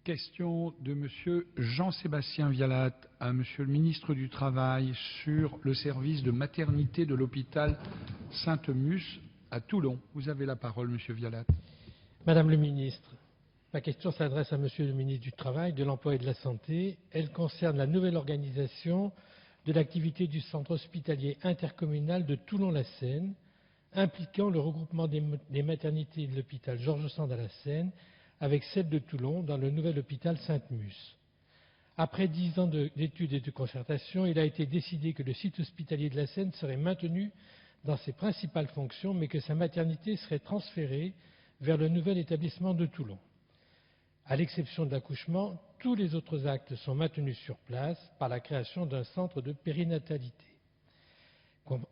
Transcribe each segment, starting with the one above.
Question de Monsieur Jean-Sébastien Vialat à Monsieur le ministre du Travail sur le service de maternité de l'hôpital Sainte-Mus à Toulon. Vous avez la parole, Monsieur Vialat. Madame le ministre, ma question s'adresse à Monsieur le ministre du Travail, de l'Emploi et de la Santé. Elle concerne la nouvelle organisation de l'activité du centre hospitalier intercommunal de Toulon-la-Seine, impliquant le regroupement des maternités de l'hôpital Georges Sand à la Seine avec celle de Toulon dans le nouvel hôpital Sainte-Mus. Après 10 ans d'études et de concertation, il a été décidé que le site hospitalier de la Seine serait maintenu dans ses principales fonctions, mais que sa maternité serait transférée vers le nouvel établissement de Toulon. À l'exception de l'accouchement, tous les autres actes sont maintenus sur place par la création d'un centre de périnatalité.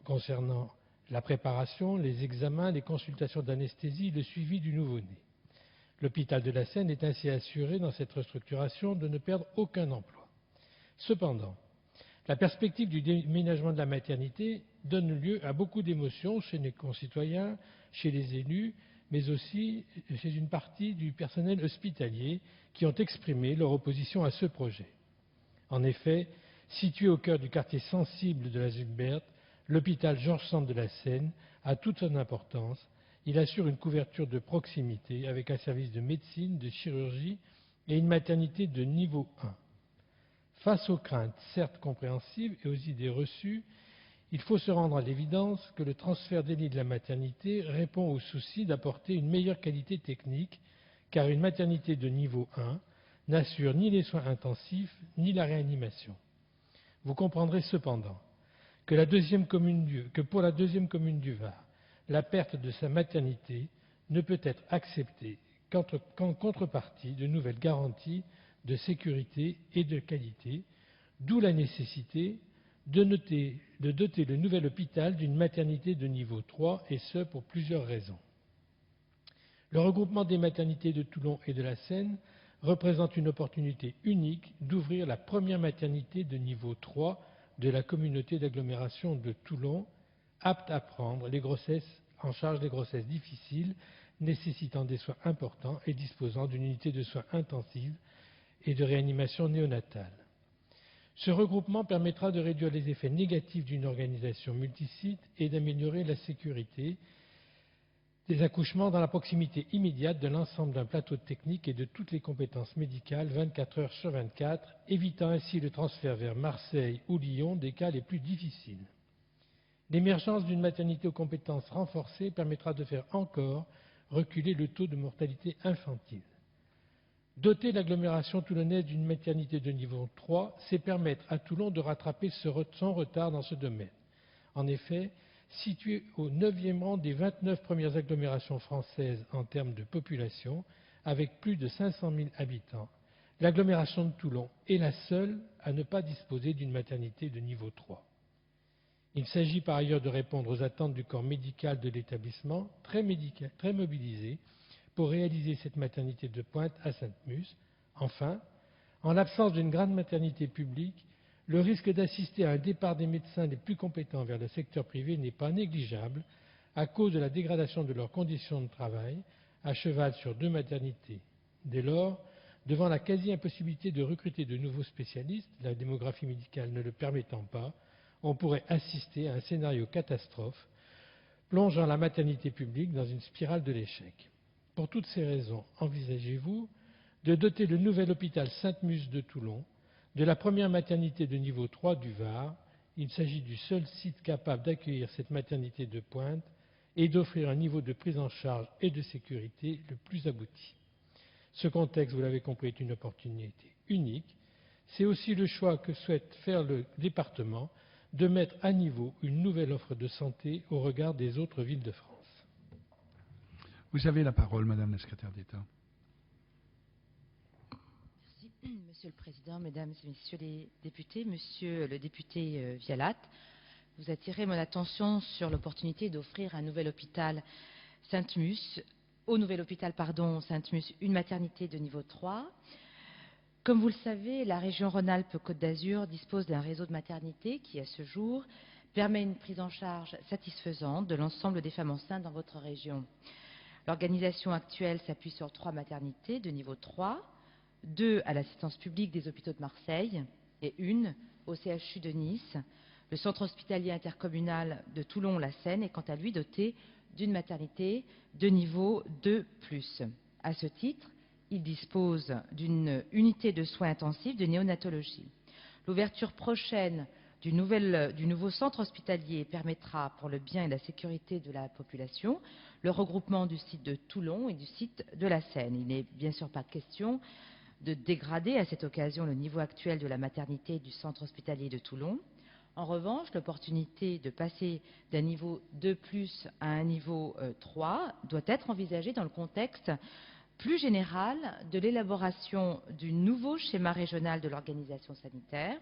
Concernant la préparation, les examens, les consultations d'anesthésie, le suivi du nouveau-né. L'hôpital de la Seine est ainsi assuré dans cette restructuration de ne perdre aucun emploi. Cependant, la perspective du déménagement de la maternité donne lieu à beaucoup d'émotions chez les concitoyens, chez les élus, mais aussi chez une partie du personnel hospitalier qui ont exprimé leur opposition à ce projet. En effet, situé au cœur du quartier sensible de la Zulberte, l'hôpital Georges Sand de la Seine a toute son importance. Il assure une couverture de proximité avec un service de médecine, de chirurgie et une maternité de niveau 1. Face aux craintes, certes compréhensibles, et aux idées reçues, il faut se rendre à l'évidence que le transfert des lits de la maternité répond au souci d'apporter une meilleure qualité technique, car une maternité de niveau 1 n'assure ni les soins intensifs ni la réanimation. Vous comprendrez cependant que pour la deuxième commune du Var, la perte de sa maternité ne peut être acceptée qu'en contrepartie de nouvelles garanties de sécurité et de qualité, d'où la nécessité de doter le nouvel hôpital d'une maternité de niveau 3, et ce pour plusieurs raisons. Le regroupement des maternités de Toulon et de la Seine représente une opportunité unique d'ouvrir la première maternité de niveau 3 de la communauté d'agglomération de Toulon, apte à prendre en charge les grossesses difficiles, nécessitant des soins importants et disposant d'une unité de soins intensives et de réanimation néonatale. Ce regroupement permettra de réduire les effets négatifs d'une organisation multisite et d'améliorer la sécurité des accouchements dans la proximité immédiate de l'ensemble d'un plateau technique et de toutes les compétences médicales 24 heures sur 24, évitant ainsi le transfert vers Marseille ou Lyon des cas les plus difficiles. L'émergence d'une maternité aux compétences renforcées permettra de faire encore reculer le taux de mortalité infantile. Doter l'agglomération toulonnaise d'une maternité de niveau 3, c'est permettre à Toulon de rattraper son retard dans ce domaine. En effet, située au 9e rang des 29 premières agglomérations françaises en termes de population, avec plus de 500 000 habitants, l'agglomération de Toulon est la seule à ne pas disposer d'une maternité de niveau 3. Il s'agit par ailleurs de répondre aux attentes du corps médical de l'établissement, très mobilisé, pour réaliser cette maternité de pointe à Sainte-Mus. Enfin, en l'absence d'une grande maternité publique, le risque d'assister à un départ des médecins les plus compétents vers le secteur privé n'est pas négligeable à cause de la dégradation de leurs conditions de travail, à cheval sur 2 maternités. Dès lors, devant la quasi-impossibilité de recruter de nouveaux spécialistes, la démographie médicale ne le permettant pas, on pourrait assister à un scénario catastrophe, plongeant la maternité publique dans une spirale de l'échec. Pour toutes ces raisons, envisagez-vous de doter le nouvel hôpital Sainte-Mus de Toulon de la première maternité de niveau 3 du Var? Il s'agit du seul site capable d'accueillir cette maternité de pointe et d'offrir un niveau de prise en charge et de sécurité le plus abouti. Ce contexte, vous l'avez compris, est une opportunité unique. C'est aussi le choix que souhaite faire le département de mettre à niveau une nouvelle offre de santé au regard des autres villes de France. Vous avez la parole, Madame la Secrétaire d'État. Merci, Monsieur le Président, Mesdames et Messieurs les députés. Monsieur le député Vialat, vous attirez mon attention sur l'opportunité d'offrir au nouvel hôpital Sainte-Mus, une maternité de niveau 3. Comme vous le savez, la région Rhône-Alpes-Côte d'Azur dispose d'un réseau de maternités qui, à ce jour, permet une prise en charge satisfaisante de l'ensemble des femmes enceintes dans votre région. L'organisation actuelle s'appuie sur 3 maternités de niveau 3, 2 à l'assistance publique des hôpitaux de Marseille et 1 au CHU de Nice. Le centre hospitalier intercommunal de Toulon-la-Seine est quant à lui doté d'une maternité de niveau 2+. À ce titre, il dispose d'une unité de soins intensifs de néonatologie. L'ouverture prochaine du nouveau centre hospitalier permettra, pour le bien et la sécurité de la population, le regroupement du site de Toulon et du site de la Seine. Il n'est bien sûr pas question de dégrader à cette occasion le niveau actuel de la maternité du centre hospitalier de Toulon. En revanche, l'opportunité de passer d'un niveau 2+ à un niveau 3 doit être envisagée dans le contexte plus général de l'élaboration du nouveau schéma régional de l'organisation sanitaire.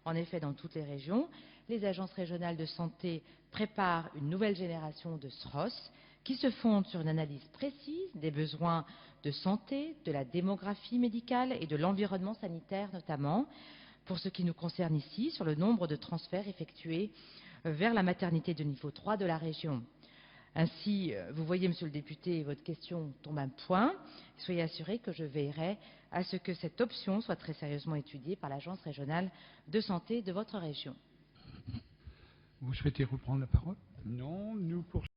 En effet, dans toutes les régions, les agences régionales de santé préparent une nouvelle génération de SROS qui se fonde sur une analyse précise des besoins de santé, de la démographie médicale et de l'environnement sanitaire notamment, pour ce qui nous concerne ici, sur le nombre de transferts effectués vers la maternité de niveau 3 de la région. Ainsi, vous voyez, monsieur le député, votre question tombe à point. Soyez assuré que je veillerai à ce que cette option soit très sérieusement étudiée par l'Agence régionale de santé de votre région. Vous souhaitez reprendre la parole? Non, nous poursuivons.